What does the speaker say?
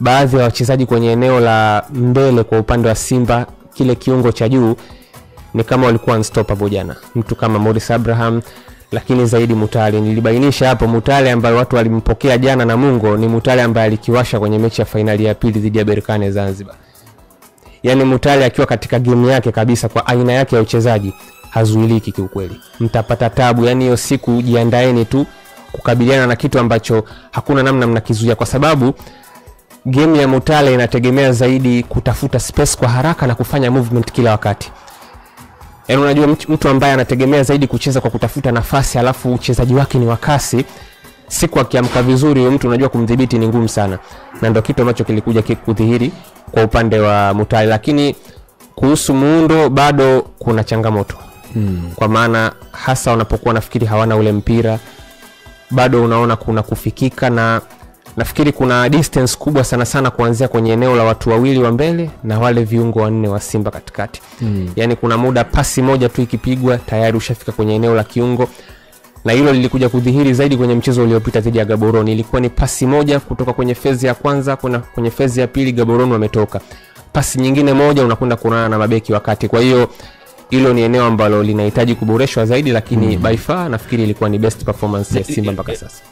baadhi ya wachezaji kwenye eneo la mbele kwa upande wa Simba, kile kiungo cha juu ni kama walikuwa unstoppable jana. Mtu kama Morris Abraham, lakini zaidi Mutale. Nilibainisha hapo Mutale ambaye watu walimpokea jana na Mungo ni Mutale ambaye alikiwasha kwenye mechi ya finali ya pili dhidi ya Berkane Zanzibar. Yani Mutale akiwa katika game yake kabisa kwa aina yake ya uchezaji hazuiliki kiukweli. Mtapata tabu, yani hiyo siku jiandaeni tu kukabiliana na kitu ambacho hakuna namna mnakizuia, kwa sababu game ya Mutale inategemea zaidi kutafuta space kwa haraka na kufanya movement kila wakati. Yani unajua mtu ambaye anategemea zaidi kucheza kwa kutafuta nafasi alafu uchezaji wake ni wa kasi, siku akiamka vizuri huyo mtu unajua kumdhibiti ni ngumu sana. Na ndio kitu ambacho kilikuja kudhihiri kwa upande wa Mutale. Lakini kuhusu muundo bado kuna changamoto. Kwa maana hasa wanapokuwa nafikiri hawana ule mpira, bado unaona kuna kufikika, na nafikiri kuna distance kubwa sana kuanzia kwenye eneo la watu wawili wa mbele na wale viungo wanne wa Simba katikati. Yani kuna muda pasi moja tu ikipigwa tayari ushafika kwenye eneo la kiungo. Na hilo lilikuja kudhihiri zaidi kwenye mchezo uliopita dhidi ya Gaborone. Ilikuwa ni pasi moja kutoka kwenye fezi ya kwanza kwenye fezi ya pili, Gaborone wametoka. Pasi nyingine moja unakwenda kuonana na mabeki wakati. Kwa hiyo hilo ni eneo ambalo linahitaji kuboreshwa zaidi, lakini by far nafikiri ilikuwa ni best performance ya Simba mpaka sasa.